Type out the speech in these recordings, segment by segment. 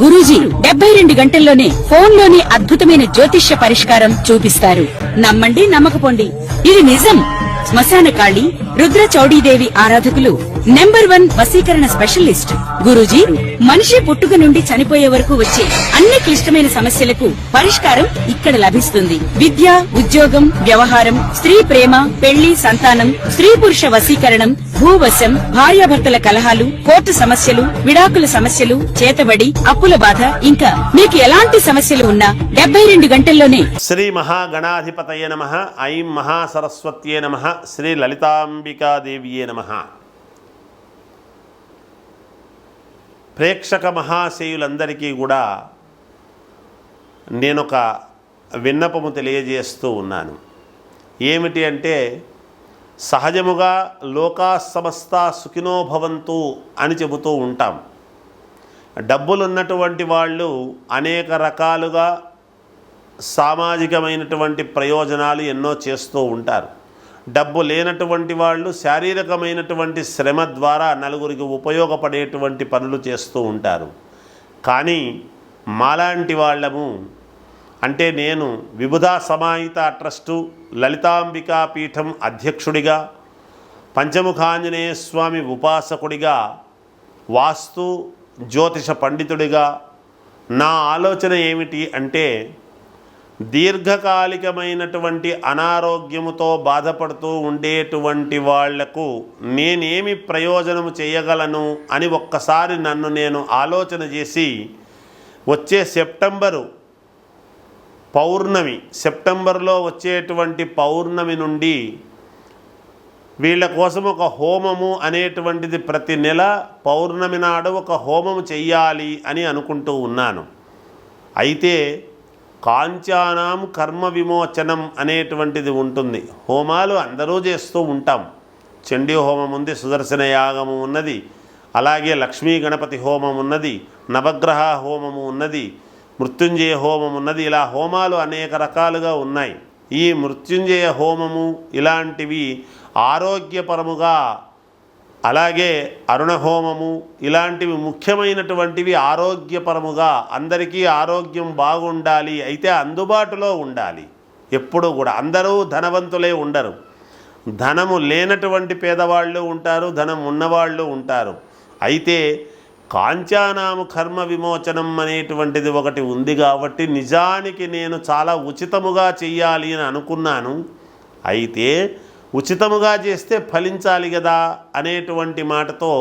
గురూజీ 72 గంటల్లోనే ఫోన్లోని అద్భుతమైన జ్యోతిష్య పరిష్కారం చూపిస్తారు. నమ్మండి, నమ్మకపోండి, ఇది నిజం. శ్మశాన కాళి రుద్ర చౌడీదేవి ఆరాధకులు నంబర్ 1 వశీకరణ స్పెషలిస్ట్ గురూజీ. మనిషి పుట్టుక నుండి చనిపోయే వరకు వచ్చే అన్ని క్లిష్టమైన సమస్యలకు పరిష్కారం ఇక్కడ లభిస్తుంది. విద్య, ఉద్యోగం, వ్యవహారం, స్త్రీ ప్రేమ, పెళ్లి, సంతానం, స్త్రీ పురుష వశీకరణం, భూవశం, భార్యాభర్తల కలహాలు, కోర్టు సమస్యలు, విడాకుల సమస్యలు, చేతబడి, అప్పుల బాధ, ఇంకా మీకు ఎలాంటి సమస్యలు ఉన్నా 72 గంటల్లోనే. శ్రీ మహాగణాధిపతయే నమః. ఐం మహాసరస్వత్యే నమః. శ్రీ లలితాంబికాదేవియే నమః. ప్రేక్షక మహాశయులందరికీ కూడా నేనొక విన్నపము తెలియజేస్తూ ఉన్నాను. ఏమిటి అంటే, సహజముగా లోకా సమస్త సుఖినో భవంతు అని చెబుతూ ఉంటాం. డబ్బులున్నటువంటి వాళ్ళు అనేక రకాలుగా సామాజికమైనటువంటి ప్రయోజనాలు ఎన్నో చేస్తూ ఉంటారు. డబ్బు లేనటువంటి వాళ్ళు శారీరకమైనటువంటి శ్రమ ద్వారా నలుగురికి ఉపయోగపడేటువంటి పనులు చేస్తూ ఉంటారు. కానీ మాలాంటి వాళ్ళము, అంటే నేను విబుధా సమాహిత ట్రస్టు లలితాంబికా పీఠం అధ్యక్షుడిగా, పంచముఖాంజనేయ స్వామి ఉపాసకుడిగా, వాస్తు జ్యోతిష పండితుడిగా నా ఆలోచన ఏమిటి అంటే, దీర్ఘకాలికమైనటువంటి అనారోగ్యముతో బాధపడుతూ ఉండేటువంటి వాళ్లకు నేనేమి ప్రయోజనము చేయగలను అని ఒక్కసారి నన్ను నేను ఆలోచన చేసి, వచ్చే సెప్టెంబర్లో వచ్చేటువంటి పౌర్ణమి నుండి వీళ్ళ కోసం ఒక హోమము అనేటువంటిది ప్రతి నెల పౌర్ణమి నాడు ఒక హోమము చెయ్యాలి అని అనుకుంటూ ఉన్నాను. అయితే కాంచానాం కర్మ విమోచనం అనేటువంటిది ఉంటుంది. హోమాలు అందరూ చేస్తూ ఉంటాం. చండీ హోమం ఉంది, సుదర్శన యాగము ఉన్నది, అలాగే లక్ష్మీ గణపతి హోమం ఉన్నది, నవగ్రహ హోమము ఉన్నది, మృత్యుంజయ హోమం ఉన్నది. ఇలా హోమాలు అనేక రకాలుగా ఉన్నాయి. ఈ మృత్యుంజయ హోమము ఇలాంటివి ఆరోగ్యపరముగా, అలాగే అరుణ హోమము ఇలాంటివి ముఖ్యమైనటువంటివి ఆరోగ్యపరముగా, అందరికీ ఆరోగ్యం బాగుండాలి, అయితే అందుబాటులో ఉండాలి. ఎప్పుడూ కూడా అందరూ ధనవంతులే ఉండరు. ధనము లేనటువంటి పేదవాళ్ళు ఉంటారు, ధనం ఉన్నవాళ్ళు ఉంటారు. అయితే కాంచానాము కర్మ విమోచనం అనేటువంటిది ఒకటి ఉంది కాబట్టి నిజానికి నేను చాలా ఉచితముగా చెయ్యాలి అని అనుకున్నాను. అయితే ఉచితముగా చేస్తే ఫలించాలి కదా అనేటువంటి మాటతో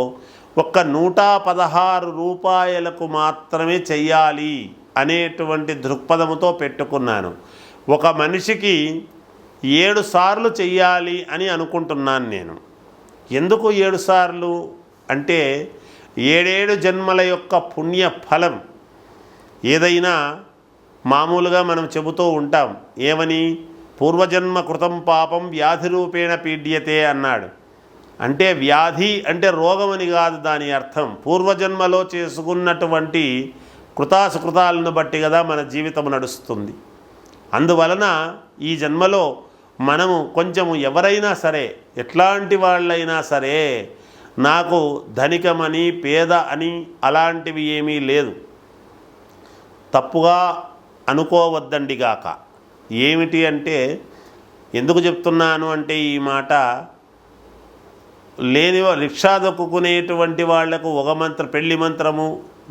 ఒక్క 116 రూపాయలకు మాత్రమే చెయ్యాలి అనేటువంటి దృక్పథముతో పెట్టుకున్నాను. ఒక మనిషికి 7 సార్లు చెయ్యాలి అని అనుకుంటున్నాను నేను. ఎందుకు 7 సార్లు అంటే, 7 జన్మల యొక్క పుణ్య ఫలం. ఏదైనా మామూలుగా మనం చెబుతూ ఉంటాం, ఏమని, పూర్వజన్మ కృతం పాపం వ్యాధి రూపేణ పీడ్యతే అన్నాడు. అంటే వ్యాధి అంటే రోగమని కాదు దాని అర్థం. పూర్వజన్మలో చేసుకున్నటువంటి కృతాసుకృతాలను బట్టి కదా మన జీవితం నడుస్తుంది. అందువలన ఈ జన్మలో మనము కొంచెము ఎవరైనా సరే, ఎట్లాంటి వాళ్ళైనా సరే, నాకు ధనికమని పేద అని అలాంటివి ఏమీ లేదు, తప్పుగా అనుకోవద్దండిగాక. ఏమిటి అంటే, ఎందుకు చెప్తున్నాను అంటే, ఈ మాట లేని రిక్షా దొక్కుకునేటువంటి వాళ్లకు ఒక పెళ్లి మంత్రము,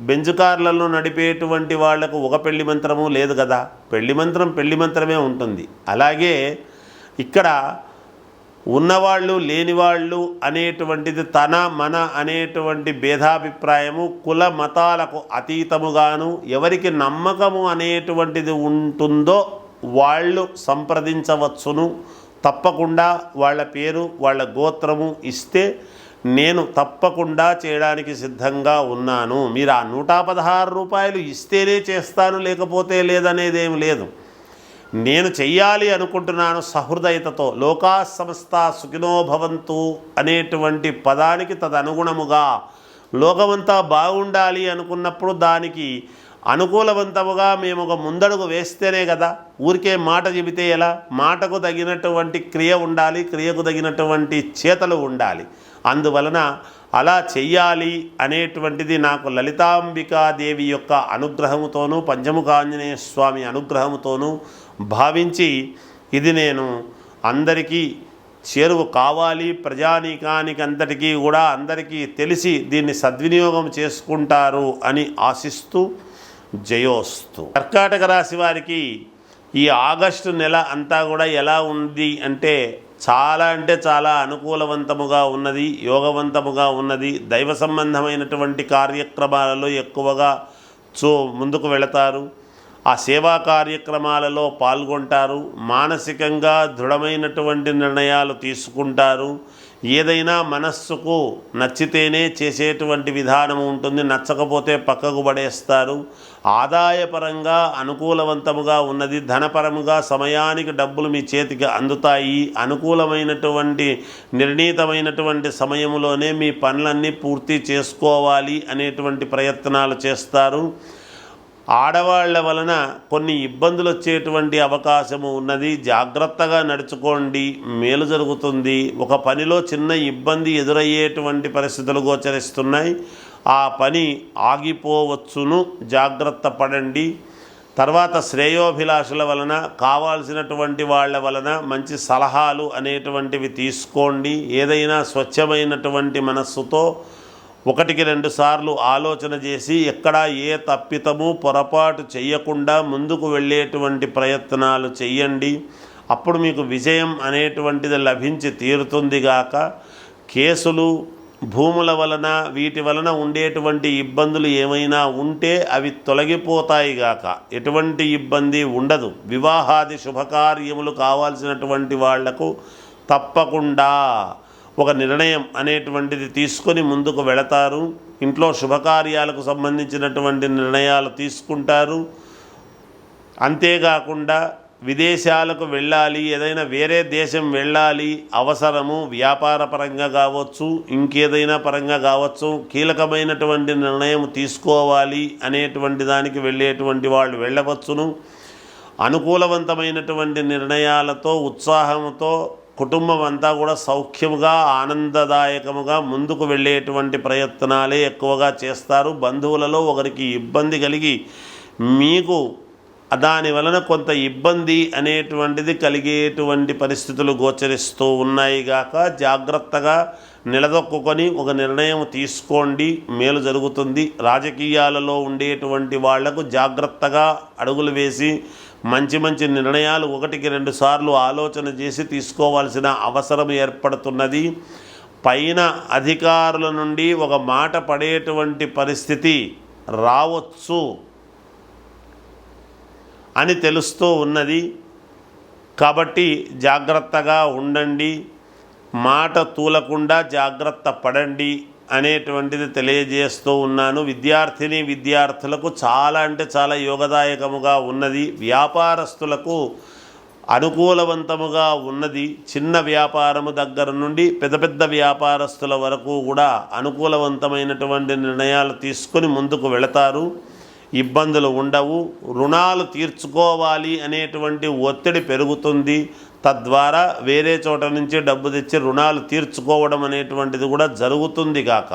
బెంజు కార్లలో నడిపేటువంటి వాళ్లకు ఒక పెళ్లి మంత్రము లేదు కదా. పెళ్లి మంత్రమే ఉంటుంది. అలాగే ఇక్కడ ఉన్నవాళ్ళు లేనివాళ్ళు అనేటువంటిది తన మన అనేటువంటి భేదాభిప్రాయము కుల మతాలకు అతీతముగాను, ఎవరికి నమ్మకము అనేటువంటిది ఉంటుందో వాళ్ళు సంప్రదించవచ్చును. తప్పకుండా వాళ్ళ పేరు, వాళ్ళ గోత్రము ఇస్తే నేను తప్పకుండా చేయడానికి సిద్ధంగా ఉన్నాను. మీరు ఆ 116 రూపాయలు ఇస్తేనే చేస్తాను, లేకపోతే లేదనేదేం లేదు. నేను చెయ్యాలి అనుకుంటున్నాను సహృదయతతో. లోకా సమస్త సుఖినో భవంతు అనేటువంటి పదానికి తదనుగుణముగా లోకమంతా బాగుండాలి అనుకున్నప్పుడు దానికి అనుకూలవంతముగా మేము ఒక ముందడుగు వేస్తేనే కదా. ఊరికే మాట చెబితే ఎలా? మాటకు తగినటువంటి క్రియ ఉండాలి, క్రియకు తగినటువంటి చేతలు ఉండాలి. అందువలన అలా చెయ్యాలి అనేటువంటిది నాకు లలితాంబికాదేవి యొక్క అనుగ్రహముతోనూ పంచముఖాంజనేయ స్వామి అనుగ్రహముతోనూ భావించి ఇది నేను అందరికీ చేరువ కావాలి, ప్రజానీకానికి అంతటికీ కూడా అందరికీ తెలిసి దీన్ని సద్వినియోగం చేసుకుంటారు అని ఆశిస్తూ జయోస్తు. కర్కాటక రాశి వారికి ఈ ఆగస్టు నెల అంతా కూడా ఎలా ఉంది అంటే చాలా అనుకూలవంతముగా ఉన్నది, యోగవంతముగా ఉన్నది. దైవ సంబంధమైనటువంటి కార్యక్రమాలలో ఎక్కువగా ముందుకు వెళతారు. ఆ సేవా కార్యక్రమాలలో పాల్గొంటారు. మానసికంగా దృఢమైనటువంటి నిర్ణయాలు తీసుకుంటారు. ఏదైనా మనస్సుకు నచ్చితేనే చేసేటువంటి విధానం ఉంటుంది, నచ్చకపోతే పక్కకు పడేస్తారు. ఆదాయపరంగా అనుకూలవంతముగా ఉన్నది. ధనపరముగా సమయానికి డబ్బులు మీ చేతికి అందుతాయి. అనుకూలమైనటువంటి నిర్ణీతమైనటువంటి సమయంలోనే మీ పనులన్నీ పూర్తి చేసుకోవాలి అనేటువంటి ప్రయత్నాలు చేస్తారు. ఆడవాళ్ల వలన కొన్ని ఇబ్బందులు వచ్చేటువంటి అవకాశము ఉన్నది. జాగ్రత్తగా నడుచుకోండి, మేలు జరుగుతుంది. ఒక పనిలో చిన్న ఇబ్బంది ఎదురయ్యేటువంటి పరిస్థితులు గోచరిస్తున్నాయి. ఆ పని ఆగిపోవచ్చును, జాగ్రత్త పడండి. తర్వాత శ్రేయోభిలాషుల వలన, కావాల్సినటువంటి వాళ్ళ వలన మంచి సలహాలు అనేటువంటివి తీసుకోండి. ఏదైనా స్వచ్ఛమైనటువంటి మనస్సుతో 1-2 సార్లు ఆలోచన చేసి ఎక్కడా ఏ తప్పితము పొరపాటు చేయకుండా ముందుకు వెళ్ళేటువంటి ప్రయత్నాలు చెయ్యండి. అప్పుడు మీకు విజయం అనేటువంటిది లభించి తీరుతుందిగాక. కేసులు, భూముల వలన, వీటి వలన ఉండేటువంటి ఇబ్బందులు ఏమైనా ఉంటే అవి తొలగిపోతాయిగాక. ఎటువంటి ఇబ్బంది ఉండదు. వివాహాది శుభకార్యములు కావాల్సినటువంటి వాళ్లకు తప్పకుండా ఒక నిర్ణయం అనేటువంటిది తీసుకొని ముందుకు వెళతారు. ఇంట్లో శుభకార్యాలకు సంబంధించినటువంటి నిర్ణయాలు తీసుకుంటారు. అంతేకాకుండా విదేశాలకు వెళ్ళాలి, ఏదైనా వేరే దేశం వెళ్ళాలి, అవసరము, వ్యాపార పరంగా కావచ్చు, ఇంకేదైనా పరంగా కావచ్చు, కీలకమైనటువంటి నిర్ణయం తీసుకోవాలి అనేటువంటి దానికి వెళ్ళేటువంటి వాళ్ళు వెళ్ళవచ్చును. అనుకూలవంతమైనటువంటి నిర్ణయాలతో, ఉత్సాహంతో కుటుంబం అంతా కూడా సౌఖ్యముగా, ఆనందదాయకముగా ముందుకు వెళ్ళేటువంటి ప్రయత్నాలే ఎక్కువగా చేస్తారు. బంధువులలో ఒకరికి ఇబ్బంది కలిగి మీకు దాని వలన కొంత ఇబ్బంది అనేటువంటిది కలిగేటువంటి పరిస్థితులు గోచరిస్తూ ఉన్నాయి గాక. జాగ్రత్తగా నిలదొక్కుని ఒక నిర్ణయం తీసుకోండి, మేలు జరుగుతుంది. రాజకీయాలలో ఉండేటువంటి వాళ్లకు జాగ్రత్తగా అడుగులు వేసి మంచి నిర్ణయాలు 1-2 సార్లు ఆలోచన చేసి తీసుకోవాల్సిన అవసరం ఏర్పడుతున్నది. పైన అధికారుల నుండి ఒక మాట పడేటువంటి పరిస్థితి రావచ్చు అని తెలుస్తూ ఉన్నది. కాబట్టి జాగ్రత్తగా ఉండండి, మాట తూలకుండా జాగ్రత్త పడండి అనేటువంటిది తెలియజేస్తూ ఉన్నాను. విద్యార్థులకు చాలా యోగదాయకముగా ఉన్నది. వ్యాపారస్తులకు అనుకూలవంతముగా ఉన్నది. చిన్న వ్యాపారము దగ్గర నుండి పెద్ద వ్యాపారస్తుల వరకు కూడా అనుకూలవంతమైనటువంటి నిర్ణయాలు తీసుకొని ముందుకు వెళతారు. ఇబ్బందులు ఉండవు. రుణాలు తీర్చుకోవాలి అనేటువంటి ఒత్తిడి పెరుగుతుంది. తద్వారా వేరే చోట నుంచి డబ్బు తెచ్చి రుణాలు తీర్చుకోవడం అనేటువంటిది కూడా జరుగుతుంది గాక.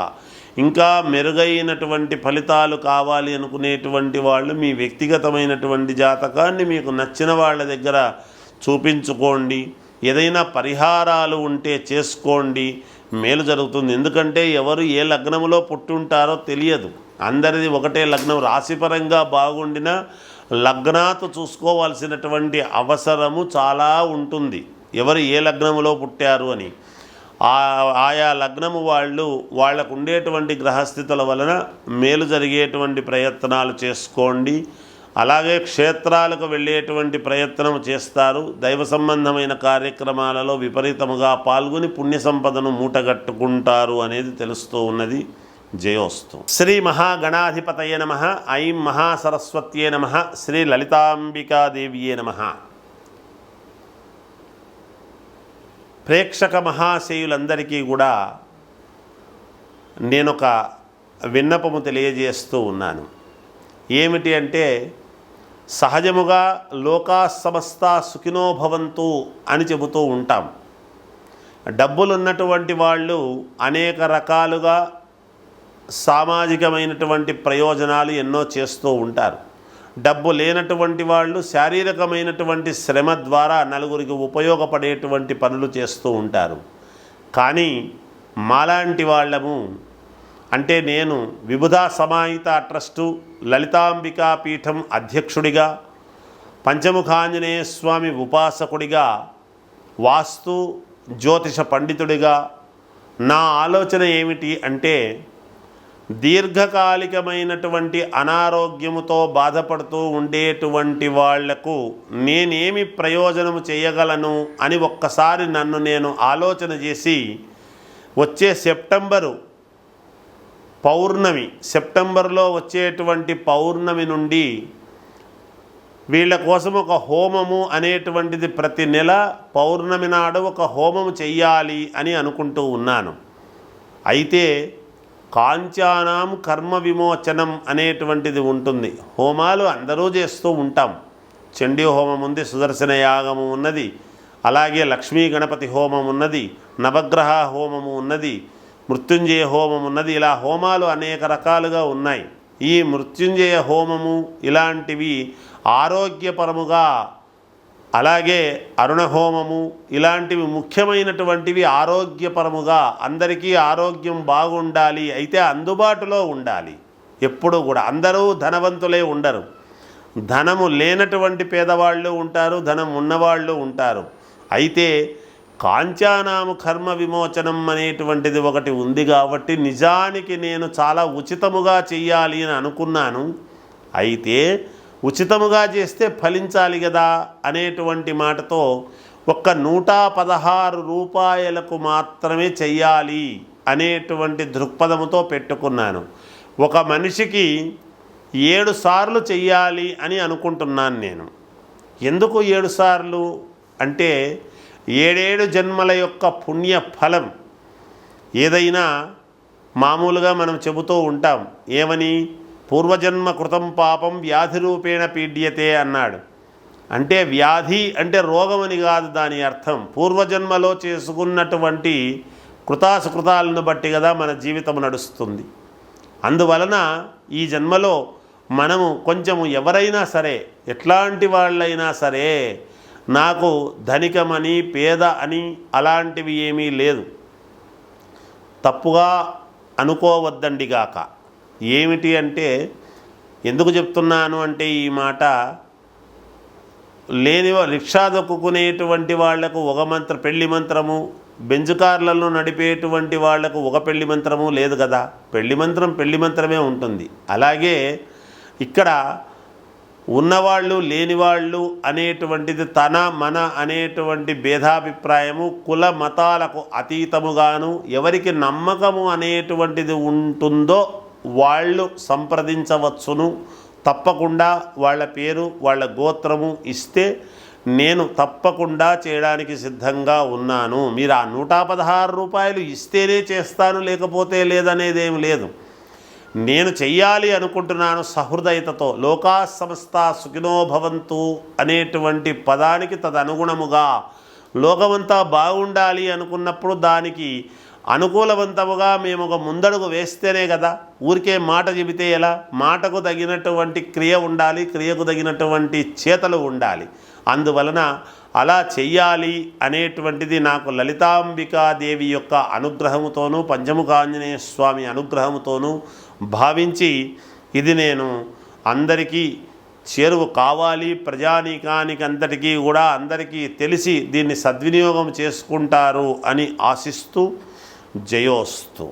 ఇంకా మెరుగైనటువంటి ఫలితాలు కావాలి అనుకునేటువంటి వాళ్ళు మీ వ్యక్తిగతమైనటువంటి జాతకాన్ని మీకు నచ్చిన వాళ్ళ దగ్గర చూపించుకోండి. ఏదైనా పరిహారాలు ఉంటే చేసుకోండి, మేలు జరుగుతుంది. ఎందుకంటే ఎవరు ఏ లగ్నములో పుట్టుంటారో తెలియదు. అందరిది ఒకటే లగ్నం. రాశిపరంగా బాగుండినా లగ్నాతు చూసుకోవాల్సినటువంటి అవసరము చాలా ఉంటుంది. ఎవరు ఏ లగ్నములో పుట్టారు అని. ఆయా లగ్నము వాళ్ళకు ఉండేటువంటి గ్రహస్థితుల వలన మేలు జరిగేటువంటి ప్రయత్నాలు చేసుకోండి. అలాగే క్షేత్రాలకు వెళ్ళేటువంటి ప్రయత్నం చేస్తారు. దైవ సంబంధమైన కార్యక్రమాలలో విపరీతముగా పాల్గొని పుణ్య సంపదను మూటగట్టుకుంటారు అనేది తెలుస్తూ ఉన్నది. జయోస్తు. శ్రీ మహాగణాధిపతయే నమః. ఐం మహాసరస్వత్యే నమః. శ్రీ లలితాంబికాదేవ్యే నమః. ప్రేక్షక మహాశయులందరికీ కూడా నేనొక విన్నపము తెలియజేస్తూ ఉన్నాను. ఏమిటి అంటే, సహజముగా లోకా సమస్త సుఖినో భవంతు అని చెబుతూ ఉంటాం. డబ్బులు ఉన్నటువంటి వాళ్ళు అనేక రకాలుగా సామాజికమైనటువంటి ప్రయోజనాలు ఎన్నో చేస్తూ ఉంటారు. డబ్బు లేనటువంటి వాళ్ళు శారీరకమైనటువంటి శ్రమ ద్వారా నలుగురికి ఉపయోగపడేటువంటి పనులు చేస్తూ ఉంటారు. కానీ మాలాంటి వాళ్ళము, అంటే నేను విబుధా సమాహిత ట్రస్టు లలితాంబికా పీఠం అధ్యక్షుడిగా, పంచముఖాంజనేయ స్వామి ఉపాసకుడిగా, వాస్తు జ్యోతిష పండితుడిగా నా ఆలోచన ఏమిటి అంటే, దీర్ఘకాలికమైనటువంటి అనారోగ్యముతో బాధపడుతూ ఉండేటువంటి వాళ్లకు నేనేమి ప్రయోజనము చేయగలను అని ఒక్కసారి నన్ను నేను ఆలోచన చేసి, వచ్చే సెప్టెంబర్లో వచ్చేటువంటి పౌర్ణమి నుండి వీళ్ళ కోసం ఒక హోమము అనేటువంటిది ప్రతి నెల పౌర్ణమి నాడు ఒక హోమము చెయ్యాలి అని అనుకుంటూ ఉన్నాను. అయితే కాంచానాం కర్మ విమోచనం అనేటువంటిది ఉంటుంది. హోమాలు అందరూ చేస్తూ ఉంటాం. చండీ హోమం ఉంది, సుదర్శన యాగము ఉన్నది, అలాగే లక్ష్మీ గణపతి హోమం ఉన్నది, నవగ్రహ హోమము ఉన్నది, మృత్యుంజయ హోమం ఉన్నది. ఇలా హోమాలు అనేక రకాలుగా ఉన్నాయి. ఈ మృత్యుంజయ హోమము ఇలాంటివి ఆరోగ్యపరముగా, అలాగే అరుణ హోమము ఇలాంటివి ముఖ్యమైనటువంటివి ఆరోగ్యపరముగా, అందరికీ ఆరోగ్యం బాగుండాలి, అయితే అందుబాటులో ఉండాలి. ఎప్పుడు కూడా అందరూ ధనవంతులే ఉండరు. ధనము లేనటువంటి పేదవాళ్ళు ఉంటారు, ధనం ఉన్నవాళ్ళు ఉంటారు. అయితే కాంచానాము కర్మ విమోచనం అనేటువంటిది ఒకటి ఉంది కాబట్టి నిజానికి నేను చాలా ఉచితముగా చెయ్యాలి అని అనుకున్నాను. అయితే ఉచితముగా చేస్తే ఫలించాలి కదా అనేటువంటి మాటతో ఒక్క 116 రూపాయలకు మాత్రమే చెయ్యాలి అనేటువంటి దృక్పథముతో పెట్టుకున్నాను. ఒక మనిషికి 7 సార్లు చెయ్యాలి అని అనుకుంటున్నాను నేను. ఎందుకు 7 సార్లు అంటే 7 జన్మల యొక్క పుణ్య ఫలం. ఏదైనా మామూలుగా మనం చెబుతూ ఉంటాం, ఏమని, పూర్వజన్మ కృతం పాపం వ్యాధి రూపేణ పీడ్యతే అన్నాడు. అంటే వ్యాధి అంటే రోగమని కాదు దాని అర్థం. పూర్వజన్మలో చేసుకున్నటువంటి కృతాసుకృతాలను బట్టి కదా మన జీవితం నడుస్తుంది. అందువలన ఈ జన్మలో మనము కొంచెము ఎవరైనా సరే, ఎట్లాంటి వాళ్ళైనా సరే, నాకు ధనికమని పేద అని అలాంటివి ఏమీ లేదు, తప్పుగా అనుకోవద్దండిగాక. ఏమిటి అంటే, ఎందుకు చెప్తున్నాను అంటే ఈ మాట, లేని రిక్షా దొక్కుకునేటువంటి వాళ్లకు ఒక పెళ్లి మంత్రము, బెంజు కార్లలో నడిపేటువంటి వాళ్లకు ఒక పెళ్లి మంత్రము లేదు కదా. పెళ్లి మంత్రమే ఉంటుంది. అలాగే ఇక్కడ ఉన్నవాళ్ళు లేనివాళ్ళు అనేటువంటిది తన మన అనేటువంటి భేదాభిప్రాయము కుల మతాలకు అతీతముగాను ఎవరికి నమ్మకము అనేటువంటిది ఉంటుందో వాళ్ళు సంప్రదించవచ్చును. తప్పకుండా వాళ్ళ పేరు వాళ్ళ గోత్రము ఇస్తే నేను తప్పకుండా చేయడానికి సిద్ధంగా ఉన్నాను. మీరు ఆ 116 రూపాయలు ఇస్తేనే చేస్తాను, లేకపోతే లేదనేదేం లేదు. నేను చెయ్యాలి అనుకుంటున్నాను సహృదయతతో. లోకా సమస్తా సుఖినో భవంతు అనేటువంటి పదానికి తదనుగుణముగా లోకమంతా బాగుండాలి అనుకున్నప్పుడు దానికి అనుకూలవంతముగా మేము ఒక ముందడుగు వేస్తేనే కదా. ఊరికే మాట చెబితే ఎలా? మాటకు తగినటువంటి క్రియ ఉండాలి, క్రియకు తగినటువంటి చేతలు ఉండాలి. అందువలన అలా చెయ్యాలి అనేటువంటిది నాకు లలితాంబికాదేవి యొక్క అనుగ్రహముతోనూ పంచముఖాంజనేయ స్వామి అనుగ్రహముతోనూ భావించి ఇది నేను అందరికీ చేరువ కావాలి, ప్రజానీకానికి అంతటికీ కూడా అందరికీ తెలిసి దీన్ని సద్వినియోగం చేసుకుంటారు అని ఆశిస్తూ జయోస్తు.